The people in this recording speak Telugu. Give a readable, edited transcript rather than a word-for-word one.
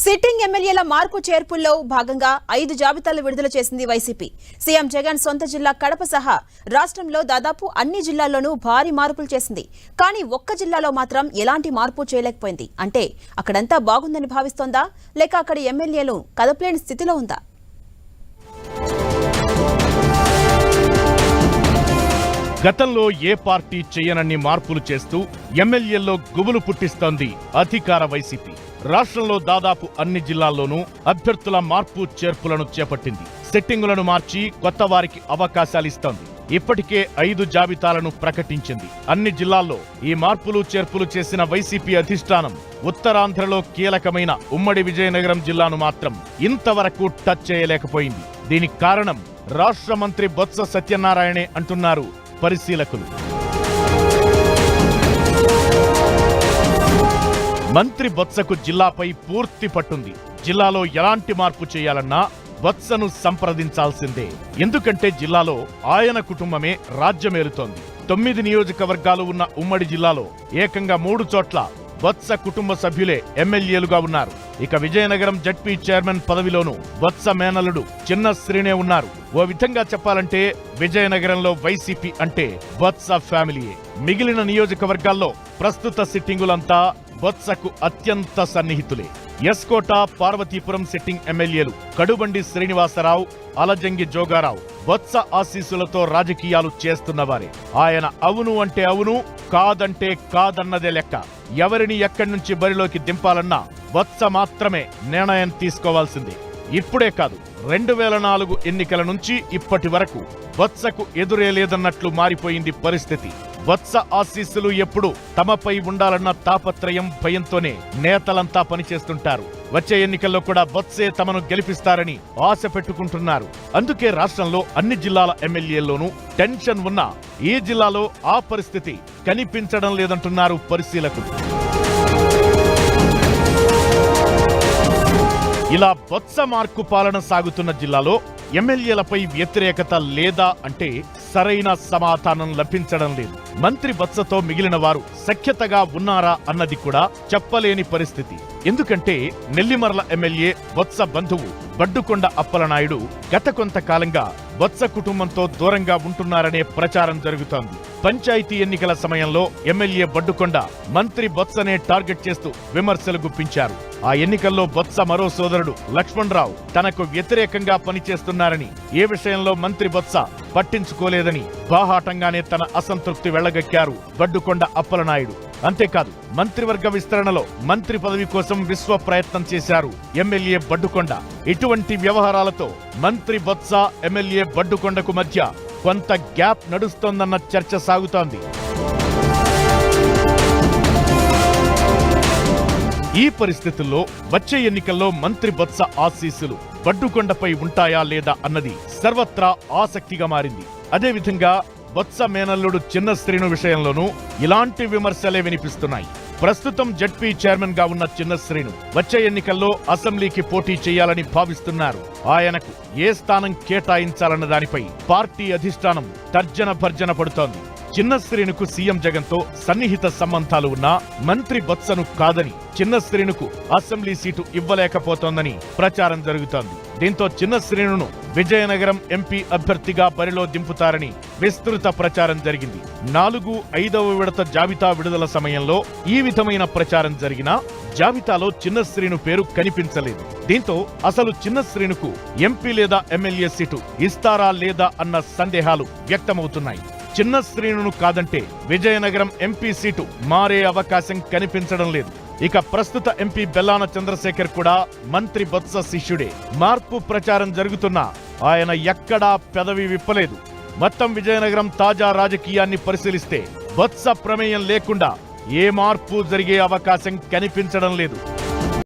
సిట్టింగ్ ఎమ్మెల్యేల మార్పు చేర్పుల్లో భాగంగా 5 జాబితాలు విడుదల చేసింది వైసీపీ. సీఎం జగన్ సొంత జిల్లా కడప సహా రాష్ట్రంలో దాదాపు అన్ని జిల్లాల్లోనూ భారీ మార్పులు చేసింది. కానీ ఒక్క జిల్లాలో మాత్రం ఎలాంటి మార్పు చేయలేకపోయింది. అంటే అక్కడంతా బాగుందని భావిస్తోందా, లేక అక్కడి ఎమ్మెల్యేలు కదపలేని స్థితిలో ఉందా? గతంలో ఏ పార్టీ చేయనన్ని మార్పులు చేస్తూ ఎమ్మెల్యేల్లో గుబులు పుట్టిస్తోంది అధికార వైసీపీ. రాష్ట్రంలో దాదాపు అన్ని జిల్లాల్లోనూ అభ్యర్థుల మార్పు చేర్పులను చేపట్టింది. సెట్టింగులను మార్చి కొత్త వారికి అవకాశాలిస్తోంది. ఇప్పటికే 5 జాబితాలను ప్రకటించింది. అన్ని జిల్లాల్లో ఈ మార్పులు చేర్పులు చేసిన వైసీపీ అధిష్టానం ఉత్తరాంధ్రలో కీలకమైన ఉమ్మడి విజయనగరం జిల్లాను మాత్రం ఇంతవరకు టచ్ చేయలేకపోయింది. దీనికి కారణం రాష్ట్ర మంత్రి బొత్స సత్యనారాయణే అంటున్నారు పరిశీలకులు. మంత్రి బొత్సకు జిల్లాపై పూర్తి పట్టుంది. జిల్లాలో ఎలాంటి మార్పు చేయాలన్నా బొత్సను సంప్రదించాల్సిందే. ఎందుకంటే జిల్లాలో ఆయన కుటుంబమే రాజ్యమేలుతోంది. 9 నియోజకవర్గాలు ఉన్న ఉమ్మడి జిల్లాలో ఏకంగా 3 చోట్ల బొత్స కుటుంబ సభ్యులే ఎమ్మెల్యేలుగా ఉన్నారు. ఇక విజయనగరం జడ్పీ చైర్మన్ పదవిలోనూ బొత్స మేనల్లుడు చిన్న శ్రీనే ఉన్నారు. ఓ విధంగా చెప్పాలంటే విజయనగరంలో వైసీపీ అంటే బొత్స ఫ్యామిలీయే. మిగిలిన నియోజకవర్గాల్లో ప్రస్తుత సిట్టింగులంతా బొత్సకు అత్యంత సన్నిహితులే. ఎస్కోట, పార్వతీపురం సిట్టింగ్ ఎమ్మెల్యేలు కడుబండి శ్రీనివాసరావు, అలజంగి జోగారావు బొత్స ఆశీస్సులతో రాజకీయాలు చేస్తున్నవారే. ఆయన అవును అంటే అవును, కాదంటే కాదన్నదే లెక్క. ఎవరిని ఎక్కడి నుంచి బరిలోకి దింపాలన్నా బొత్స మాత్రమే నిర్ణయం తీసుకోవాల్సిందే. ఇప్పుడే కాదు, 2004 ఎన్నికల నుంచి ఇప్పటి వరకు బొత్సకు ఎదురే లేదన్నట్లు మారిపోయింది పరిస్థితి. బొత్స ఆశీస్సులు ఎప్పుడు తమపై ఉండాలన్న తాపత్రయం, భయంతోనే నేతలంతా పనిచేస్తుంటారు. వచ్చే ఎన్నికల్లో కూడా బొత్సే తమను గెలిపిస్తారని ఆశ పెట్టుకుంటున్నారు. అందుకే రాష్ట్రంలో అన్ని జిల్లాల ఎమ్మెల్యేల్లోనూ టెన్షన్ ఉన్నా ఈ జిల్లాలో ఆ పరిస్థితి కనిపించడం లేదంటున్నారు పరిశీలకులు. ఇలా బొత్స మార్కు పాలన సాగుతున్న జిల్లాలో ఎమ్మెల్యేలపై వ్యతిరేకత లేదా అంటే సరైన సమాధానం లభించడం లేదు. మంత్రి బొత్సతో మిగిలిన వారు సఖ్యతగా ఉన్నారా అన్నది కూడా చెప్పలేని పరిస్థితి. ఎందుకంటే నెల్లిమర్ల ఎమ్మెల్యే బొత్స బంధువు బడ్డుకొండ అప్పలనాయుడు గత కొంతకాలంగా బొత్స కుటుంబంతో దూరంగా ఉంటున్నారనే ప్రచారం జరుగుతోంది. పంచాయతీ ఎన్నికల సమయంలో ఎమ్మెల్యే బడ్డుకొండ మంత్రి బొత్సనే టార్గెట్ చేస్తూ విమర్శలు గుప్పించారు. ఆ ఎన్నికల్లో బొత్స మరో సోదరుడు లక్ష్మణరావు తనకు వ్యతిరేకంగా పనిచేస్తున్నారని, ఏ విషయంలో మంత్రి బొత్స పట్టించుకోలేదని బాహాటంగానే తన అసంతృప్తి వెళ్లగక్కారు బడ్డుకొండ అప్పలనాయుడు. అంతేకాదు, మంత్రివర్గ విస్తరణలో మంత్రి పదవి కోసం విశ్వ ప్రయత్నం చేశారు ఎమ్మెల్యే బడ్డుకొండ. ఇటువంటి వ్యవహారాలతో మంత్రి బొత్స, ఎమ్మెల్యే బడ్డుకొండకు మధ్య కొంత గ్యాప్ నడుస్తోందన్న చర్చ సాగుతోంది. ఈ పరిస్థితుల్లో వచ్చే ఎన్నికల్లో మంత్రి బొత్స ఆశీస్సులు బడ్డుకొండపై ఉంటాయా లేదా అన్నది సర్వత్రా ఆసక్తిగా మారింది. అదేవిధంగా బొత్స మేనల్లుడు చిన్న శ్రీను విషయంలోనూ ఇలాంటి విమర్శలే వినిపిస్తున్నాయి. ప్రస్తుతం జడ్పీ చైర్మన్ గా ఉన్న చిన్న శ్రీను వచ్చే ఎన్నికల్లో అసెంబ్లీకి పోటీ చేయాలని భావిస్తున్నారు. ఆయనకు ఏ స్థానం కేటాయించాలన్న దానిపై పార్టీ అధిష్టానం తర్జన భర్జన పడుతోంది. చిన్న శ్రీనుకు సీఎం జగన్ తో సన్నిహిత సంబంధాలు ఉన్నా మంత్రి బొత్సను కాదని చిన్న శ్రీనుకు అసెంబ్లీ సీటు ఇవ్వలేకపోతోందని ప్రచారం జరుగుతోంది. దీంతో చిన్న శ్రీనును విజయనగరం ఎంపీ అభ్యర్థిగా బరిలో దింపుతారని విస్తృత ప్రచారం జరిగింది. 4, 5వ విడత జాబితా విడుదల సమయంలో ఈ విధమైన ప్రచారం జరిగినా జాబితాలో చిన్న శ్రీను పేరు కనిపించలేదు. దీంతో అసలు చిన్న శ్రీనుకు ఎంపీ లేదా ఎమ్మెల్యే సీటు ఇస్తారా లేదా అన్న సందేహాలు వ్యక్తమవుతున్నాయి. చిన్న శ్రీనును కాదంటే విజయనగరం ఎంపీ సీటు మారే అవకాశం కనిపించడం లేదు. ఇక ప్రస్తుత ఎంపీ బెల్లాన చంద్రశేఖర్ కూడా మంత్రి బొత్స శిష్యుడే. మార్పు ప్రచారం జరుగుతున్నా ఆయన ఎక్కడా పెదవి విప్పలేదు. మొత్తం విజయనగరం తాజా రాజకీయాన్ని పరిశీలిస్తే బొత్స ప్రమేయం లేకుండా ఏ మార్పు జరిగే అవకాశం కనిపించడం లేదు.